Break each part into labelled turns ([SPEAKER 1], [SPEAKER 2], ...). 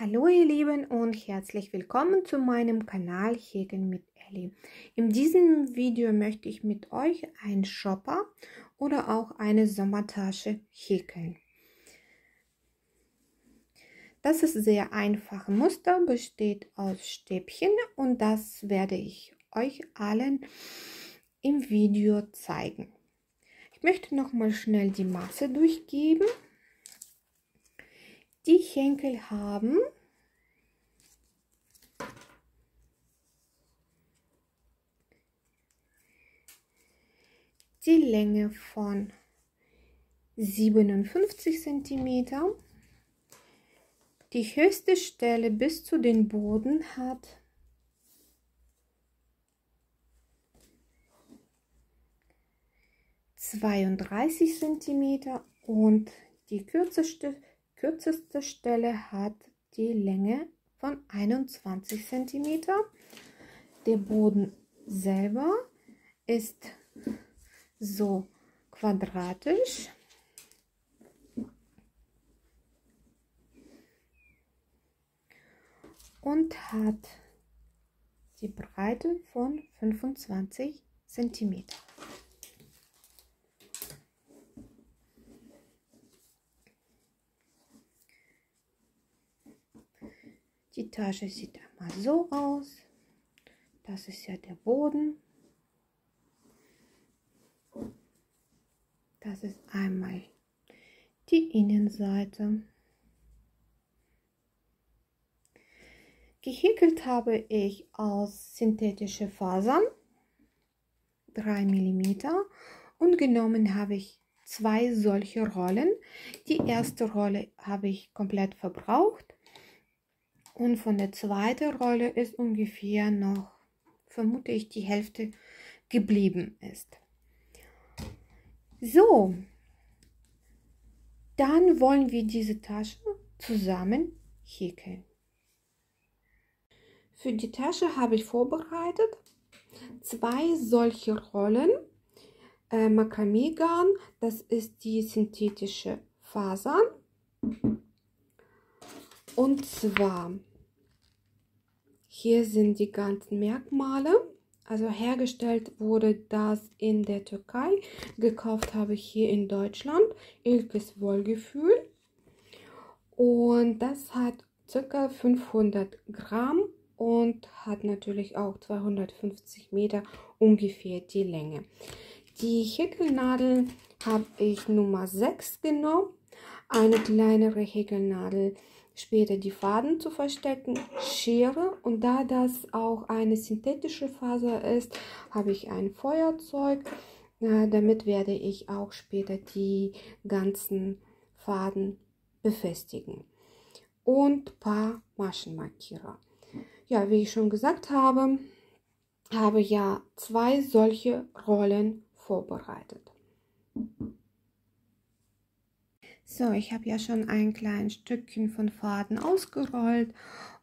[SPEAKER 1] Hallo ihr Lieben und herzlich willkommen zu meinem Kanal Häkeln mit Elli. In diesem Video möchte ich mit euch einen Shopper oder auch eine Sommertasche häkeln. Das ist sehr einfache Muster, besteht aus Stäbchen und das werde ich euch allen im Video zeigen. Ich möchte noch mal schnell die Maße durchgeben. Die Henkel haben die Länge von 57 cm. Die höchste Stelle bis zu den Boden hat 32 cm und die kürzeste Stelle hat die Länge von 21 cm. Der Boden selber ist so quadratisch und hat die Breite von 25 cm. Die Tasche sieht einmal so aus. Das ist ja der Boden. Das ist einmal die Innenseite. Gehäkelt habe ich aus synthetischen Fasern 3 mm und genommen habe ich 2 solche Rollen. Die erste Rolle habe ich komplett verbraucht und von der zweiten Rolle ist ungefähr noch, vermute ich, die Hälfte geblieben ist. So, dann wollen wir diese Tasche zusammen häkeln. Für die Tasche habe ich vorbereitet 2 solche Rollen Makramee-Garn, das ist die synthetische Fasern. Und zwar, hier sind die ganzen Merkmale. Also hergestellt wurde das in der Türkei. Gekauft habe ich hier in Deutschland. Ilkes Wohlgefühl. Und das hat ca. 500 Gramm und hat natürlich auch 250 Meter ungefähr die Länge. Die Häkelnadel habe ich Nummer 6 genommen. Eine kleinere Häkelnadel, später die Faden zu verstecken, Schere, und da das auch eine synthetische Faser ist, habe ich ein Feuerzeug. Damit werde ich auch später die ganzen Faden befestigen. Und ein paar Maschenmarkierer. Ja, wie ich schon gesagt habe, habe ja 2 solche Rollen vorbereitet. So, ich habe ja schon ein kleines Stückchen von Faden ausgerollt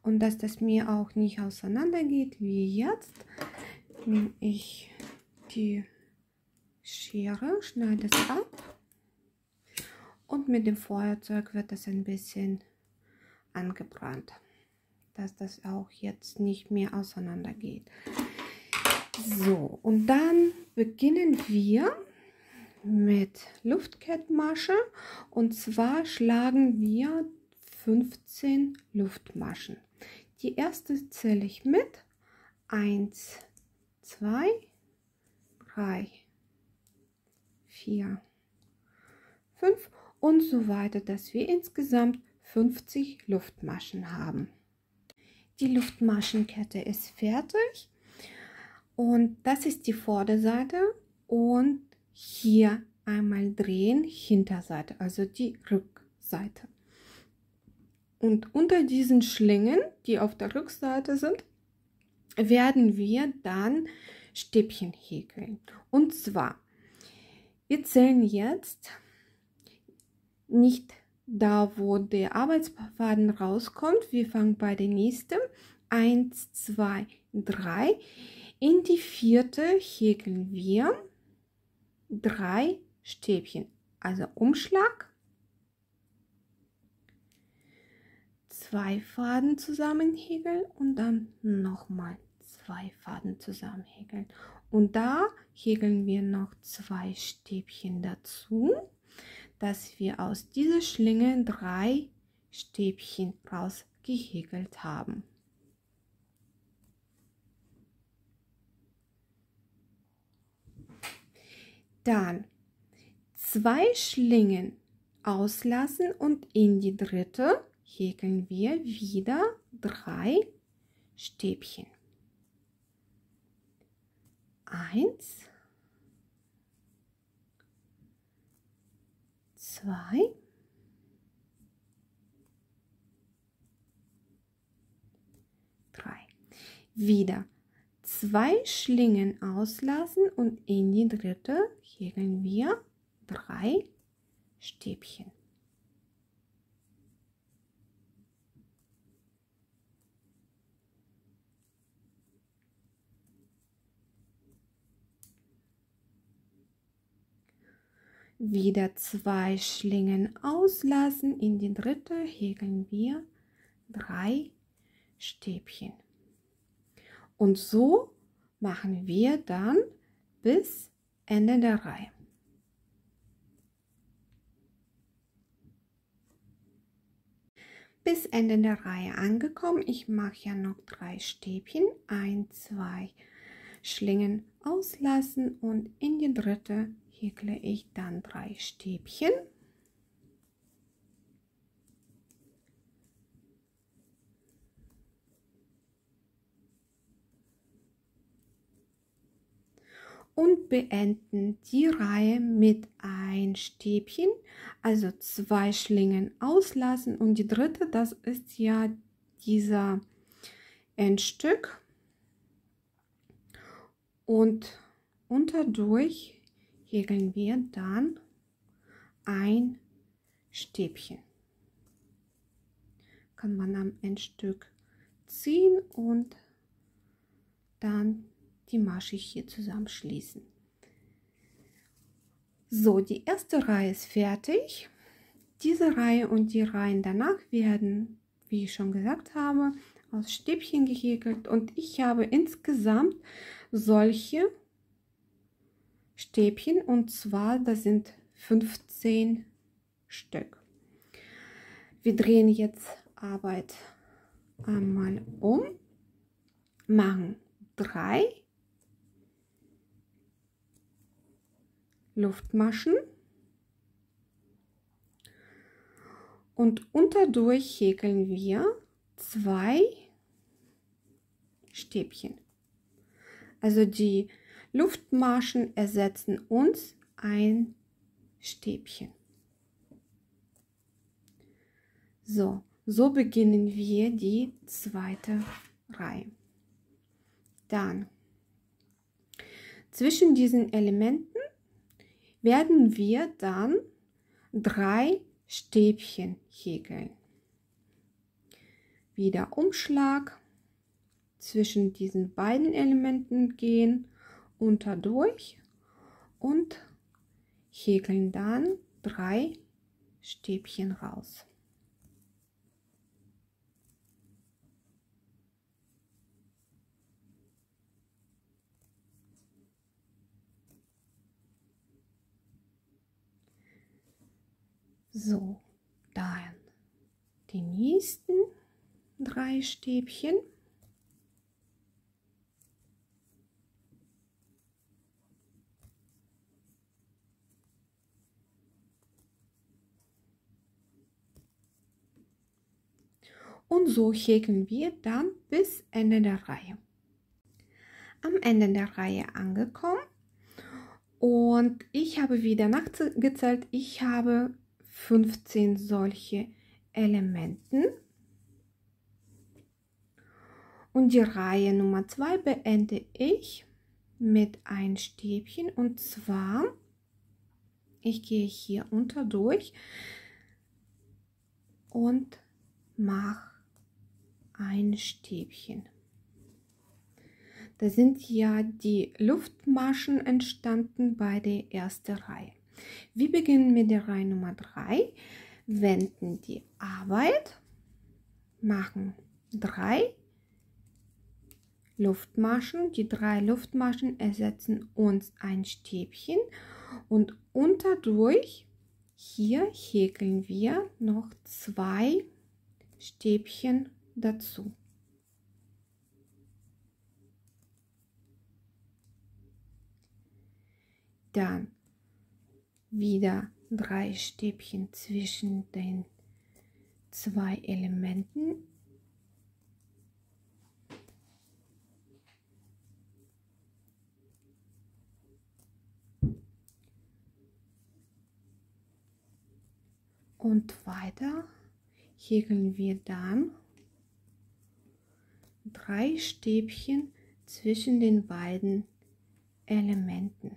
[SPEAKER 1] und dass das mir auch nicht auseinander geht wie jetzt, nehme ich die Schere, schneide es ab und mit dem Feuerzeug wird das ein bisschen angebrannt, dass das auch jetzt nicht mehr auseinander geht. So, und dann beginnen wir mit Luftkettmasche, und zwar schlagen wir 15 Luftmaschen. Die erste zähle ich mit 1, 2, 3, 4, 5 und so weiter, dass wir insgesamt 50 Luftmaschen haben. Die Luftmaschenkette ist fertig und das ist die Vorderseite und hier einmal drehen, Hinterseite, also die Rückseite. Und unter diesen Schlingen, die auf der Rückseite sind, werden wir dann Stäbchen häkeln. Und zwar, wir zählen jetzt nicht da, wo der Arbeitsfaden rauskommt. Wir fangen bei der nächsten. 1, 2, 3. In die vierte häkeln wir 3 Stäbchen, also Umschlag, 2 Faden zusammenhäkeln und dann nochmal 2 Faden zusammenhäkeln. Und da häkeln wir noch 2 Stäbchen dazu, dass wir aus dieser Schlinge 3 Stäbchen rausgehäkelt haben. Dann 2 Schlingen auslassen und in die dritte häkeln wir wieder 3 Stäbchen. 1, 2, 3. Wieder 2 Schlingen auslassen und in die dritte häkeln wir 3 Stäbchen. Wieder 2 Schlingen auslassen, in die dritte häkeln wir 3 Stäbchen. Und so machen wir dann bis Ende der Reihe. Bis Ende der Reihe angekommen. Ich mache ja noch 3 Stäbchen, 1, 2 Schlingen auslassen und in die dritte häkle ich dann 3 Stäbchen. Und beenden die Reihe mit ein Stäbchen, also 2 Schlingen auslassen und die dritte, das ist ja dieser Endstück, und unterdurch häkeln wir dann ein Stäbchen. Kann man am Endstück ziehen und dann die Masche hier zusammenschließen. So, die erste Reihe ist fertig. Diese Reihe und die Reihen danach werden, wie ich schon gesagt habe, aus Stäbchen gehäkelt, und ich habe insgesamt solche Stäbchen, und zwar das sind 15 Stück. Wir drehen jetzt Arbeit einmal um, machen 3 Luftmaschen und unterdurch häkeln wir 2 Stäbchen. Also die Luftmaschen ersetzen uns ein Stäbchen. So beginnen wir die zweite Reihe. Dann zwischen diesen Elementen werden wir dann 3 Stäbchen häkeln. Wieder Umschlag, zwischen diesen beiden Elementen gehen, unterdurch und häkeln dann 3 Stäbchen raus. So, dann die nächsten 3 Stäbchen. Und so häkeln wir dann bis Ende der Reihe. Am Ende der Reihe angekommen, und ich habe wieder nachgezählt, ich habe 15 solche Elementen. Und die Reihe Nummer 2 beende ich mit ein Stäbchen, und zwar, ich gehe hier unterdurch und mache ein Stäbchen. Da sind ja die Luftmaschen entstanden bei der ersten Reihe. Wir beginnen mit der Reihe Nummer 3, wenden die Arbeit machen 3 Luftmaschen. Die 3 Luftmaschen ersetzen uns ein Stäbchen und unterdurch hier häkeln wir noch 2 Stäbchen dazu. Dann wieder 3 Stäbchen zwischen den 2 Elementen. Und weiter häkeln wir dann 3 Stäbchen zwischen den beiden Elementen.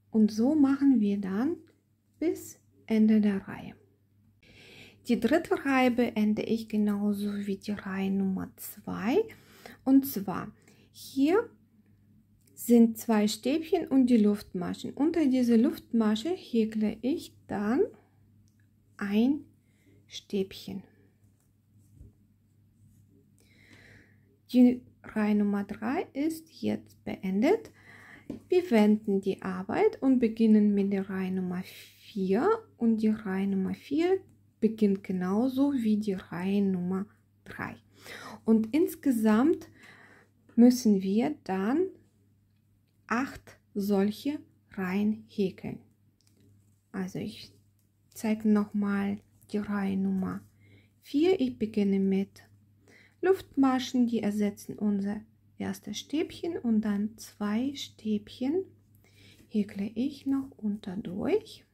[SPEAKER 1] Und so machen wir dann bis Ende der Reihe. Die dritte Reihe beende ich genauso wie die Reihe Nummer 2. Und zwar hier sind 2 Stäbchen und die Luftmaschen. Unter diese Luftmasche häkle ich dann ein Stäbchen. Die Reihe Nummer 3 ist jetzt beendet. Wir wenden die Arbeit und beginnen mit der Reihe Nummer 4 und die Reihe Nummer 4 beginnt genauso wie die Reihe Nummer 3. Und insgesamt müssen wir dann 8 solche Reihen häkeln. Also ich zeige nochmal die Reihe Nummer 4. Ich beginne mit Luftmaschen, die ersetzen unser erstes Stäbchen und dann 2 Stäbchen häkle ich noch unterdurch.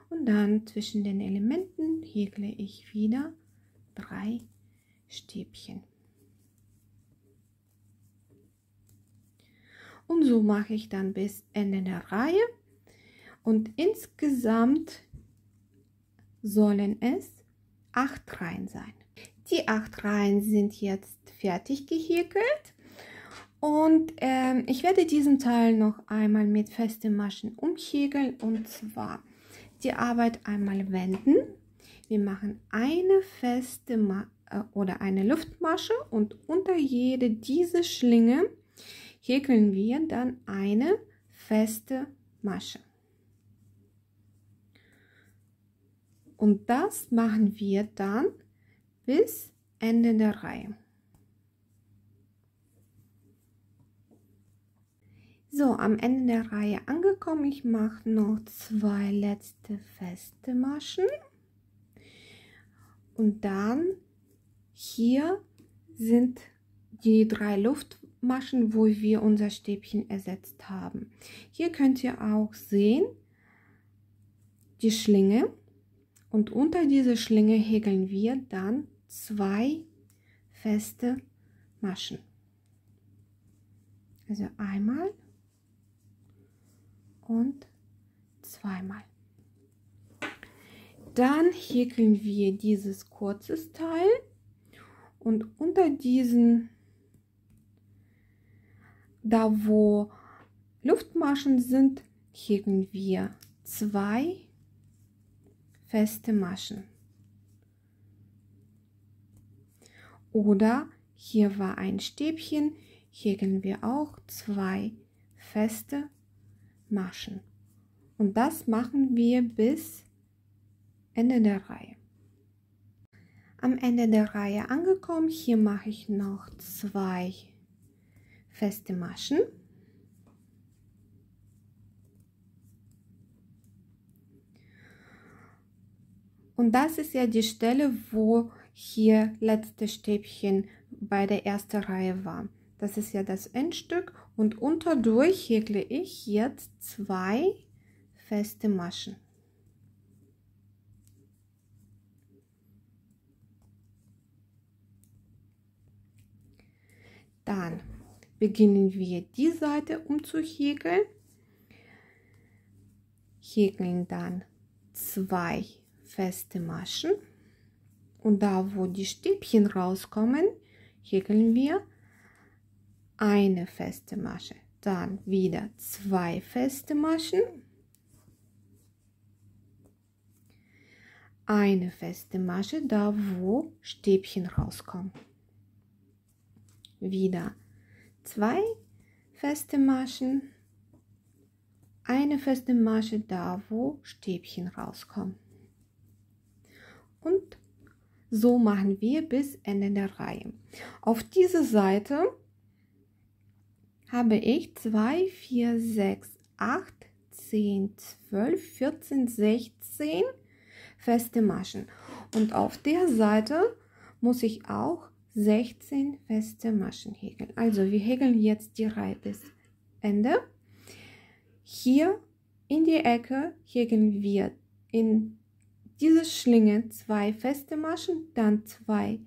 [SPEAKER 1] Und dann zwischen den Elementen häkle ich wieder 3 Stäbchen. Und so mache ich dann bis Ende der Reihe. Und insgesamt sollen es 8 Reihen sein. Die 8 Reihen sind jetzt fertig gehäkelt. Und ich werde diesen Teil noch einmal mit festen Maschen umhäkeln. Und zwar die Arbeit einmal wenden. Wir machen eine feste oder eine Luftmasche und unter jede diese Schlinge häkeln wir dann eine feste Masche. Und das machen wir dann bis Ende der Reihe. So, am Ende der Reihe angekommen. Ich mache noch 2 letzte feste Maschen. Und dann hier sind die 3 Luftmaschen, wo wir unser Stäbchen ersetzt haben. Hier könnt ihr auch sehen, die Schlinge. Und unter diese Schlinge häkeln wir dann 2 feste Maschen. Also einmal und zweimal. Dann häkeln wir dieses kurzes Teil und unter diesen, da wo Luftmaschen sind, häkeln wir 2 feste Maschen. Oder hier war ein Stäbchen, häkeln wir auch 2 feste Maschen. Und das machen wir bis Ende der Reihe. Am Ende der Reihe angekommen, hier mache ich noch 2 feste Maschen. Und das ist ja die Stelle, wo hier letzte Stäbchen bei der ersten Reihe war. Das ist ja das Endstück und unterdurch häkle ich jetzt 2 feste Maschen. Dann beginnen wir die Seite umzuhäkeln. Häkeln dann 2 feste Maschen und da wo die Stäbchen rauskommen, häkeln wir eine feste Masche. Dann wieder 2 feste Maschen, eine feste Masche, da wo Stäbchen rauskommen. Wieder 2 feste Maschen, eine feste Masche, da wo Stäbchen rauskommen. Und so machen wir bis Ende der Reihe. Auf dieser Seite habe ich 2, 4, 6, 8, 10, 12, 14, 16 feste Maschen. Und auf der Seite muss ich auch 16 feste Maschen häkeln. Also wir häkeln jetzt die Reihe bis Ende. Hier in die Ecke häkeln wir in diese Schlinge 2 feste Maschen, dann 2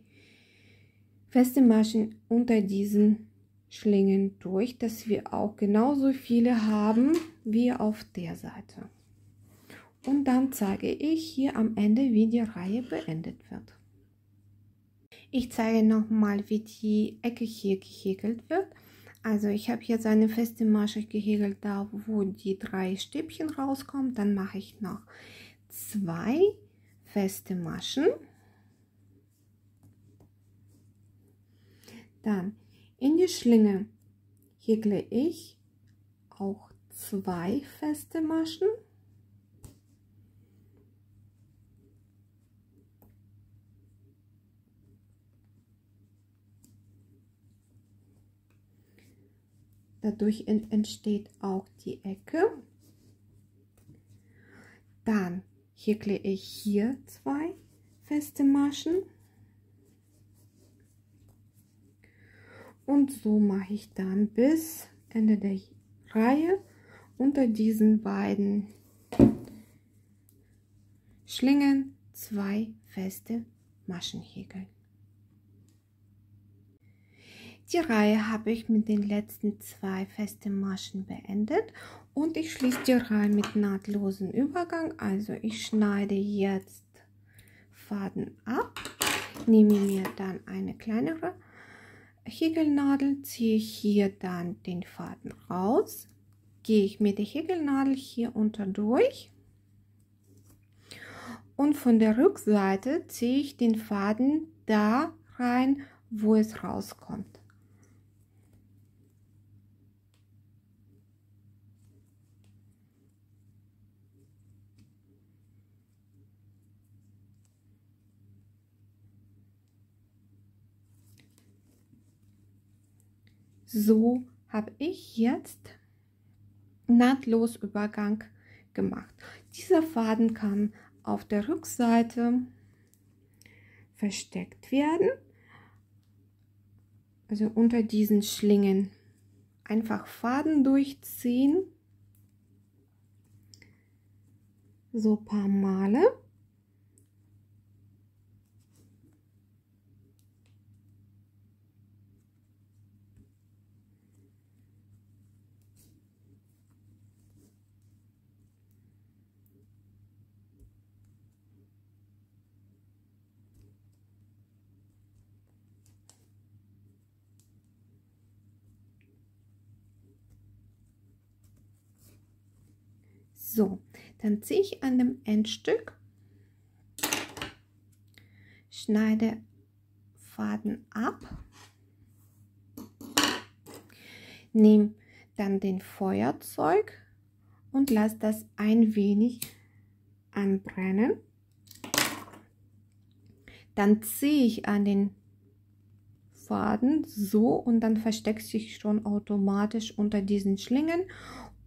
[SPEAKER 1] feste Maschen unter diesen Schlingen durch, dass wir auch genauso viele haben wie auf der Seite. Und dann zeige ich hier am Ende, wie die Reihe beendet wird. Ich zeige nochmal, wie die Ecke hier gehäkelt wird. Also ich habe jetzt eine feste Masche gehäkelt, da wo die 3 Stäbchen rauskommen. Dann mache ich noch 2 feste Maschen. Dann in die Schlinge häkle ich auch 2 feste Maschen. Dadurch entsteht auch die Ecke. Dann häkle ich hier 2 feste Maschen. Und so mache ich dann bis Ende der Reihe unter diesen beiden Schlingen 2 feste Maschen häkeln. Die Reihe habe ich mit den letzten 2 feste Maschen beendet und ich schließe die Reihe mit nahtlosen Übergang. Also ich schneide jetzt Faden ab, nehme mir dann eine kleinere Häkelnadel, ziehe hier dann den Faden raus, gehe ich mit der Häkelnadel hier unter durch und von der Rückseite ziehe ich den Faden da rein, wo es rauskommt. So habe ich jetzt nahtlos Übergang gemacht. Dieser Faden kann auf der Rückseite versteckt werden, also unter diesen Schlingen einfach Faden durchziehen, so ein paar Male. So, dann ziehe ich an dem Endstück, schneide Faden ab, nehme dann den Feuerzeug und lasse das ein wenig anbrennen. Dann ziehe ich an den Faden so und dann versteckt sich schon automatisch unter diesen Schlingen.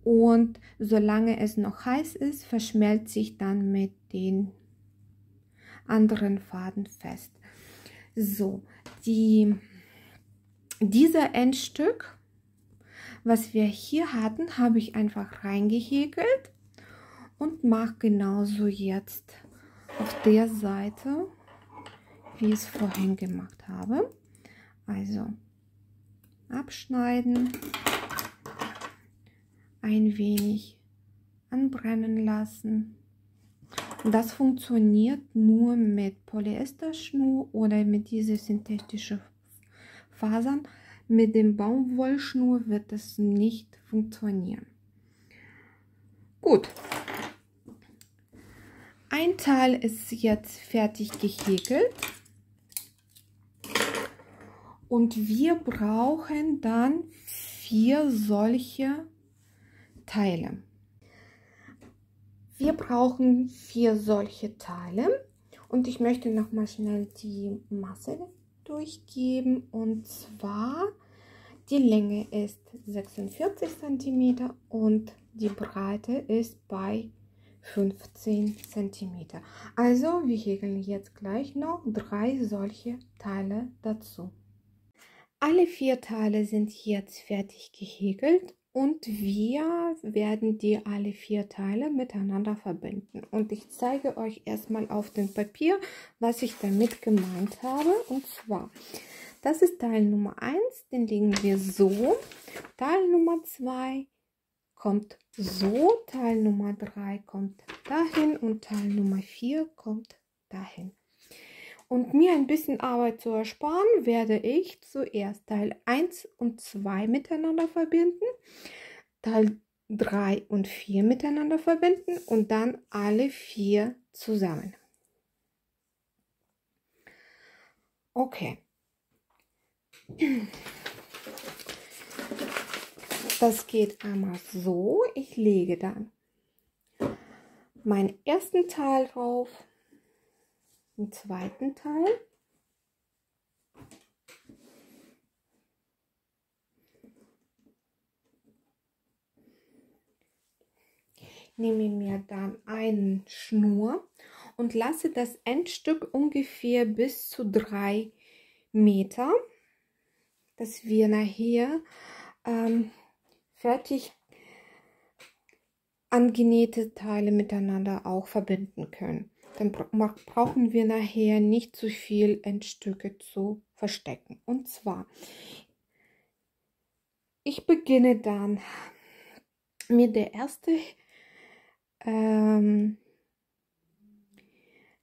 [SPEAKER 1] Und solange es noch heiß ist, verschmelzt sich dann mit den anderen Faden fest. So, dieser Endstück, was wir hier hatten, habe ich einfach reingehäkelt und mache genauso jetzt auf der Seite, wie ich es vorhin gemacht habe. Also abschneiden, ein wenig anbrennen lassen. Das funktioniert nur mit Polyesterschnur oder mit diesen synthetischen Fasern. Mit dem Baumwollschnur wird das nicht funktionieren. Gut. Ein Teil ist jetzt fertig gehäkelt. Und wir brauchen dann 4 solche Teile. Wir brauchen 4 solche Teile und ich möchte noch mal schnell die Masse durchgeben, und zwar die Länge ist 46 cm und die Breite ist bei 15 cm. Also wir häkeln jetzt gleich noch 3 solche Teile dazu. Alle 4 Teile sind jetzt fertig gehäkelt und wir werden die alle 4 Teile miteinander verbinden. Und ich zeige euch erstmal auf dem Papier, was ich damit gemeint habe. Und zwar, das ist Teil Nummer 1, den legen wir so. Teil Nummer 2 kommt so, Teil Nummer 3 kommt dahin und Teil Nummer 4 kommt dahin. Und mir ein bisschen Arbeit zu ersparen, werde ich zuerst Teil 1 und 2 miteinander verbinden, Teil 3 und 4 miteinander verbinden und dann alle 4 zusammen. Okay. Das geht einmal so. Ich lege dann meinen ersten Teil drauf, den zweiten Teil, nehme mir dann eine Schnur und lasse das Endstück ungefähr bis zu 3 Meter, dass wir nachher fertig angenähte Teile miteinander auch verbinden können. Dann brauchen wir nachher nicht zu viel Endstücke zu verstecken. Und zwar, ich beginne dann mit der ersten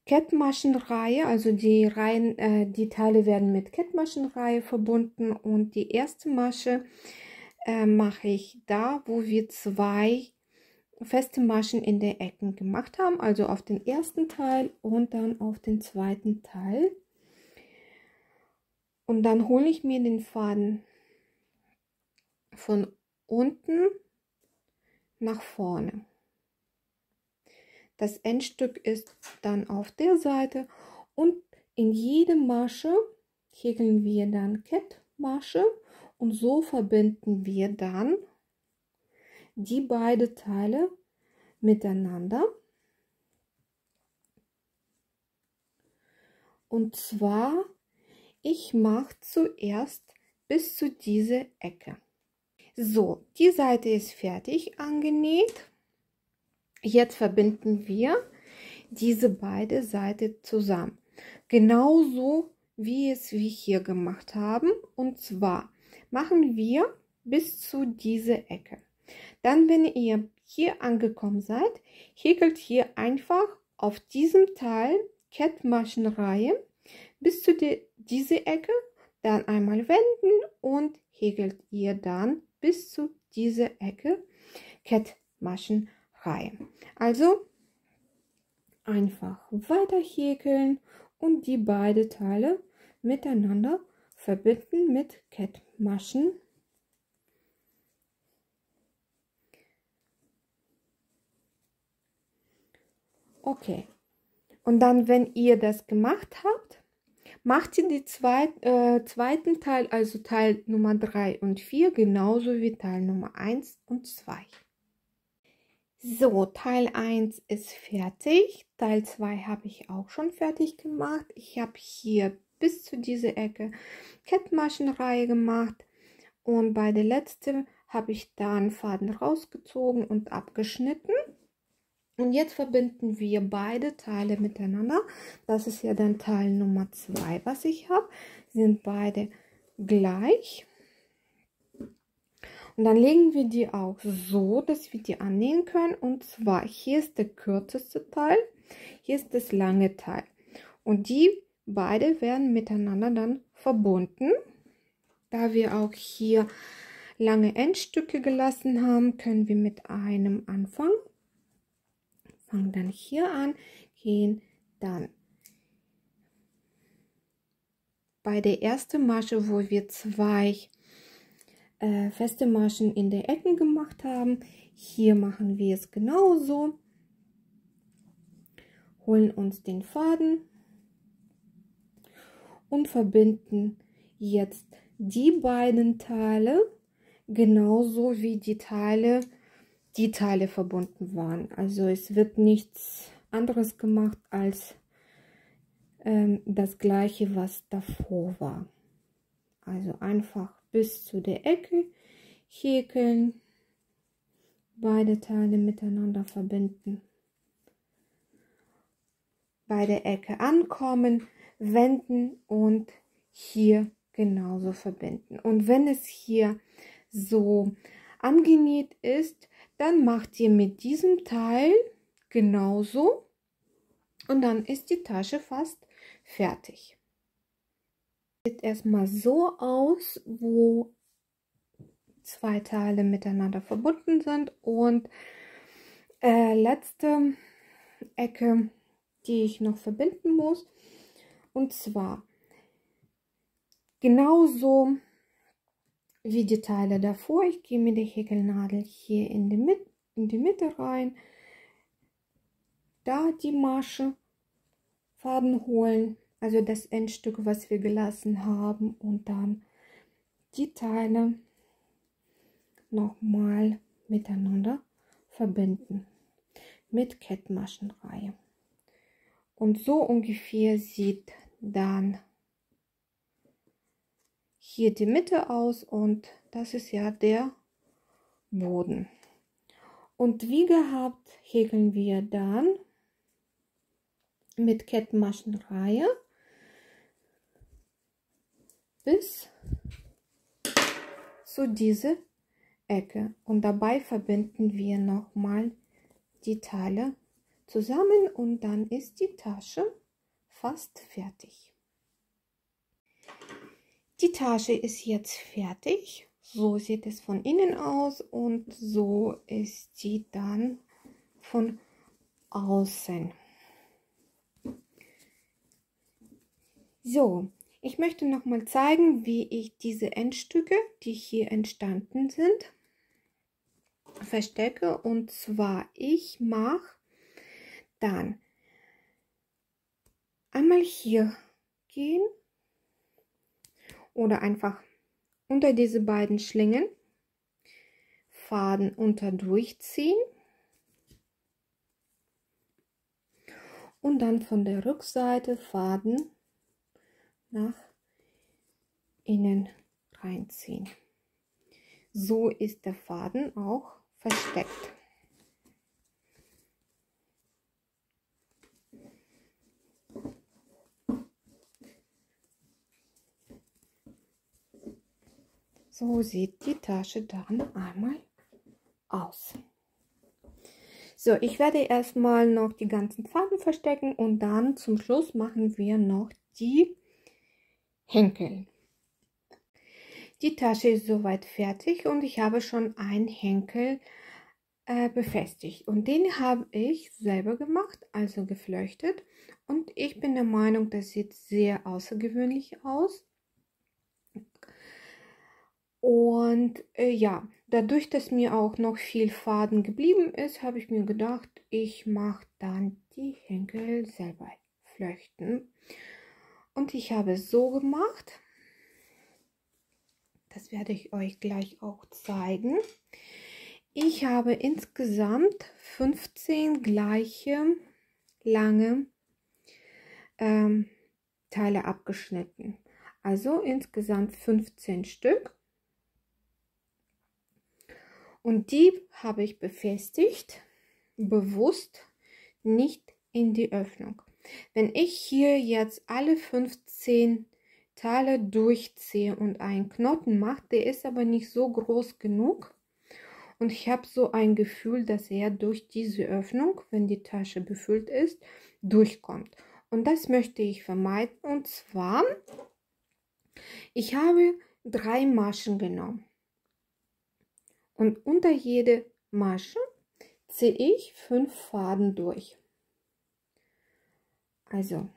[SPEAKER 1] Kettmaschenreihe, also die Teile werden mit Kettmaschenreihe verbunden, und die erste Masche mache ich da, wo wir 2 feste Maschen in den Ecken gemacht haben, also auf den ersten Teil und dann auf den zweiten Teil. Und dann hole ich mir den Faden von unten nach vorne. Das Endstück ist dann auf der Seite und in jede Masche häkeln wir dann Kettmasche und so verbinden wir dann die beiden Teile miteinander. Und zwar, ich mache zuerst bis zu dieser Ecke. So, die Seite ist fertig angenäht. Jetzt verbinden wir diese beiden Seiten zusammen. Genauso wie wir hier gemacht haben. Und zwar machen wir bis zu dieser Ecke. Dann, wenn ihr hier angekommen seid, häkelt hier einfach auf diesem Teil Kettmaschenreihe bis zu diese Ecke, dann einmal wenden und häkelt ihr dann bis zu dieser Ecke Kettmaschenreihe. Also einfach weiter häkeln und die beiden Teile miteinander verbinden mit Kettmaschen. Okay, und dann, wenn ihr das gemacht habt, macht ihr die zweiten Teil, also Teil Nummer 3 und 4, genauso wie Teil Nummer 1 und 2. So, Teil 1 ist fertig, Teil 2 habe ich auch schon fertig gemacht. Ich habe hier bis zu dieser Ecke Kettmaschenreihe gemacht und bei der letzten habe ich dann Faden rausgezogen und abgeschnitten. Und jetzt verbinden wir beide Teile miteinander. Das ist ja dann Teil Nummer 2, was ich habe. Sind beide gleich. Und dann legen wir die auch so, dass wir die annähen können. Und zwar, hier ist der kürzeste Teil, hier ist das lange Teil. Und die beide werden miteinander dann verbunden. Da wir auch hier lange Endstücke gelassen haben, können wir mit einem anfangen. Fangen dann hier an, gehen dann bei der ersten Masche, wo wir 2 feste Maschen in der Ecken gemacht haben. Hier machen wir es genauso. Holen uns den Faden und verbinden jetzt die beiden Teile genauso wie die Teile verbunden waren. Also es wird nichts anderes gemacht als das gleiche, was davor war. Also einfach bis zu der Ecke häkeln, beide Teile miteinander verbinden, bei der Ecke ankommen, wenden und hier genauso verbinden. Und wenn es hier so angenäht ist, dann macht ihr mit diesem Teil genauso und dann ist die Tasche fast fertig. Sieht erstmal so aus, wo 2 Teile miteinander verbunden sind und letzte Ecke, die ich noch verbinden muss, und zwar genauso wie die Teile davor. Ich gehe mit der Häkelnadel hier in die Mitte rein, da die Masche, Faden holen, also das Endstück, was wir gelassen haben, und dann die Teile nochmal miteinander verbinden mit Kettmaschenreihe. Und so ungefähr sieht dann hier die Mitte aus und das ist ja der Boden. Und wie gehabt häkeln wir dann mit Kettmaschenreihe bis zu dieser Ecke und dabei verbinden wir nochmal die Teile zusammen und dann ist die Tasche fast fertig. Die Tasche ist jetzt fertig. So sieht es von innen aus und so ist sie dann von außen. So, ich möchte noch mal zeigen, wie ich diese Endstücke, die hier entstanden sind, verstecke. Und zwar, ich mache dann einmal hier gehen oder einfach unter diese beiden Schlingen Faden unter durchziehen und dann von der Rückseite Faden nach innen reinziehen. So ist der Faden auch versteckt. So sieht die Tasche dann einmal aus. So, ich werde erstmal noch die ganzen Faden verstecken und dann zum Schluss machen wir noch die Henkel. Die Tasche ist soweit fertig und ich habe schon einen Henkel befestigt und den habe ich selber gemacht, also geflechtet, und ich bin der Meinung, das sieht sehr außergewöhnlich aus. Und ja, dadurch, dass mir auch noch viel Faden geblieben ist, habe ich mir gedacht, ich mache dann die Henkel selber flechten. Und ich habe es so gemacht, das werde ich euch gleich auch zeigen. Ich habe insgesamt 15 gleiche lange Teile abgeschnitten. Also insgesamt 15 Stück. Und die habe ich befestigt, bewusst nicht in die Öffnung. Wenn ich hier jetzt alle 15 Teile durchziehe und einen Knoten mache, der ist aber nicht so groß genug. Und ich habe so ein Gefühl, dass er durch diese Öffnung, wenn die Tasche befüllt ist, durchkommt. Und das möchte ich vermeiden. Und zwar, ich habe 3 Maschen genommen. Und unter jede Masche ziehe ich 5 Faden durch. Also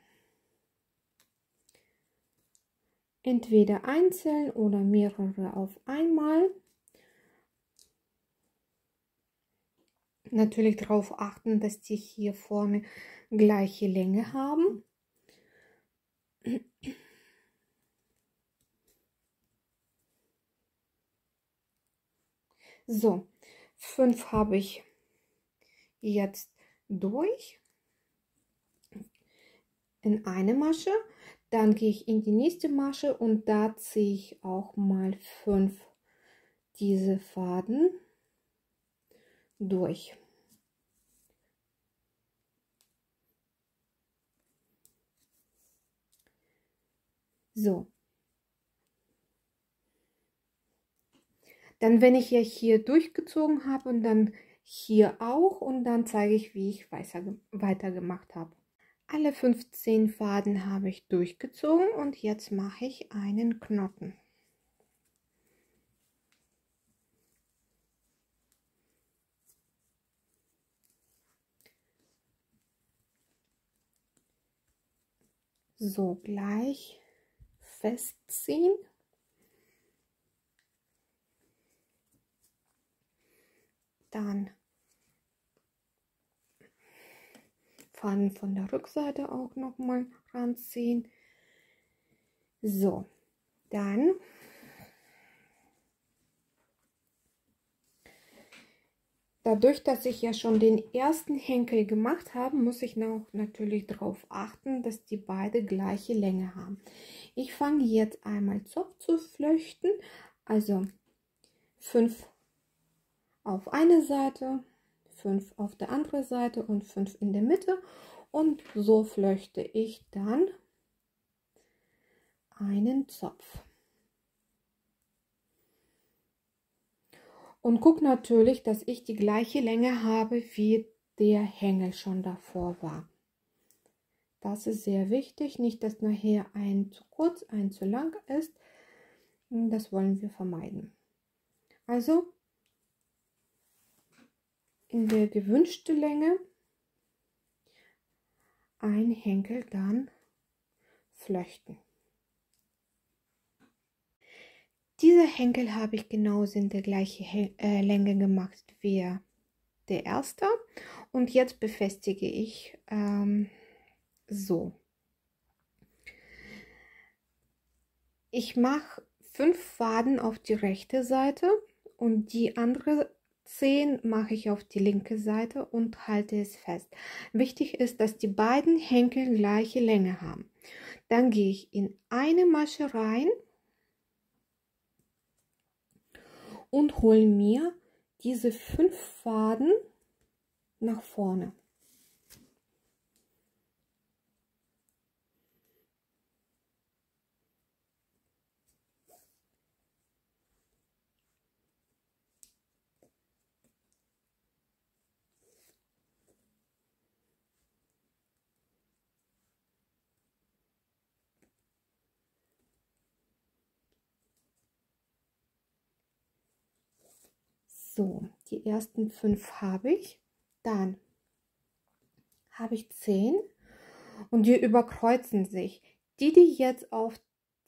[SPEAKER 1] entweder einzeln oder mehrere auf einmal. Natürlich darauf achten, dass die hier vorne gleiche Länge haben. So, 5 habe ich jetzt durch in eine Masche. Dann gehe ich in die nächste Masche und da ziehe ich auch mal 5 diese Faden durch. So. Dann, wenn ich ja hier durchgezogen habe und dann hier auch, und dann zeige ich, wie ich weiter gemacht habe. Alle 15 Faden habe ich durchgezogen und jetzt mache ich einen Knoten. So, gleich festziehen. Dann Faden von der Rückseite auch noch mal ranziehen. So, dann dadurch, dass ich ja schon den ersten Henkel gemacht habe, muss ich noch natürlich darauf achten, dass die beide gleiche Länge haben. Ich fange jetzt einmal Zopf zu flechten, also 5 auf eine Seite, 5 auf der anderen Seite und 5 in der Mitte, und so flechte ich dann einen Zopf. Und guck natürlich, dass ich die gleiche Länge habe, wie der Hängel schon davor war. Das ist sehr wichtig, nicht dass nachher ein zu kurz, ein zu lang ist. Das wollen wir vermeiden. Also in der gewünschten Länge ein Henkel dann flechten. Dieser Henkel habe ich genauso in der gleichen Länge gemacht wie der erste, und jetzt befestige ich so. Ich mache 5 Faden auf die rechte Seite und die andere 10 mache ich auf die linke Seite und halte es fest. Wichtig ist, dass die beiden Henkel gleiche Länge haben. Dann gehe ich in eine Masche rein und hole mir diese 5 Faden nach vorne. So, die ersten 5 habe ich. Dann habe ich 10 und die überkreuzen sich. Die jetzt auf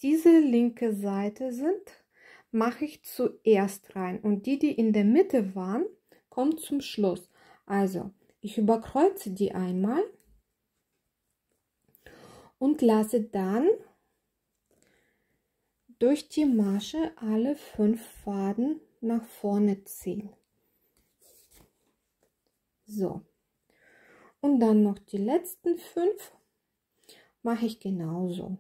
[SPEAKER 1] diese linke Seite sind, mache ich zuerst rein, und die in der Mitte waren, kommt zum Schluss. Also ich überkreuze die einmal und lasse dann durch die Masche alle 5 Faden nach vorne ziehen. So, und dann noch die letzten 5 mache ich genauso.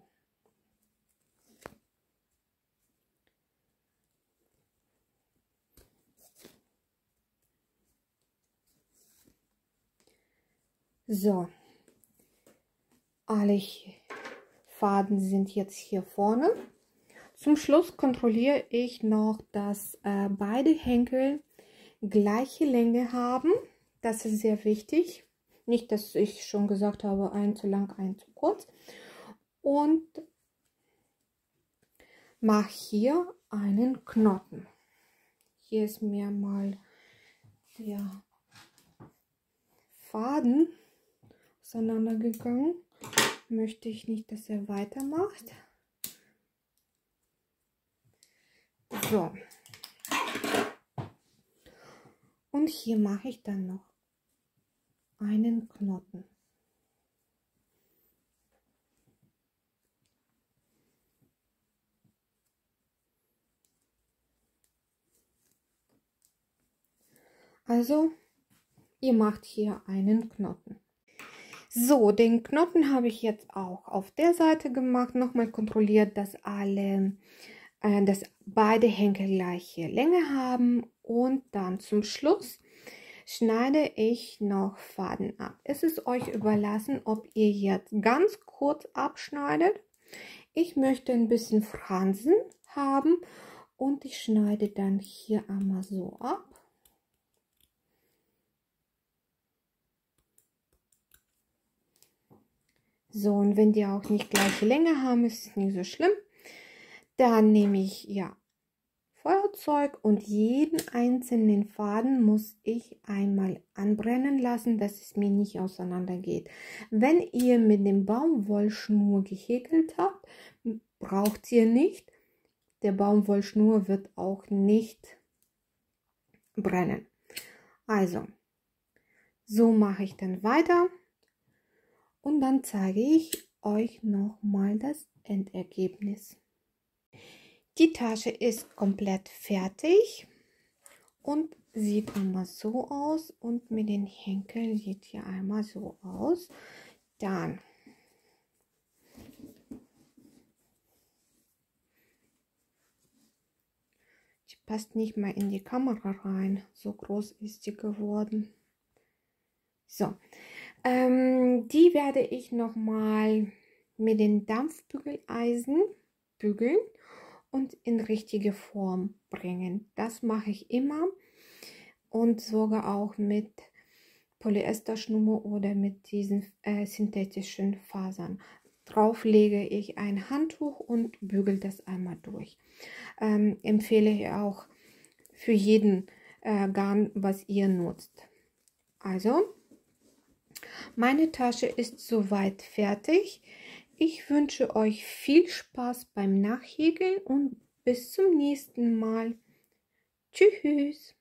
[SPEAKER 1] So, alle Faden sind jetzt hier vorne. Zum Schluss kontrolliere ich noch, dass beide Henkel gleiche Länge haben. Das ist sehr wichtig. Nicht, dass ich schon gesagt habe, ein zu lang, ein zu kurz. Und mache hier einen Knoten. Hier ist mir mal der Faden auseinandergegangen. Möchte ich nicht, dass er weitermacht. So. Und hier mache ich dann noch einen Knoten. Also, ihr macht hier einen Knoten. So, den Knoten habe ich jetzt auch auf der Seite gemacht. Nochmal kontrolliert, dass beide Henkel gleiche Länge haben. Und dann zum Schluss schneide ich noch Faden ab. Es ist euch überlassen, ob ihr jetzt ganz kurz abschneidet. Ich möchte ein bisschen Fransen haben und ich schneide dann hier einmal so ab. So, und wenn die auch nicht gleiche Länge haben, ist es nicht so schlimm. Dann nehme ich ja Feuerzeug und jeden einzelnen Faden muss ich einmal anbrennen lassen, dass es mir nicht auseinander geht. Wenn ihr mit dem Baumwollschnur gehäkelt habt, braucht ihr nicht. Der Baumwollschnur wird auch nicht brennen. Also, so mache ich dann weiter. Und dann zeige ich euch nochmal das Endergebnis. Die Tasche ist komplett fertig und sieht einmal so aus. Und mit den Henkeln sieht hier einmal so aus. Dann die passt nicht mal in die Kamera rein. So groß ist sie geworden. So. Die werde ich noch mal mit den Dampfbügeleisen bügeln und in richtige Form bringen. Das mache ich immer und sogar auch mit Polyesterschnur oder mit diesen synthetischen Fasern. Drauf lege ich ein Handtuch und bügel das einmal durch. Empfehle ich auch für jeden Garn, was ihr nutzt. Also, meine Tasche ist soweit fertig. Ich wünsche euch viel Spaß beim Nachhäkeln und bis zum nächsten Mal. Tschüss!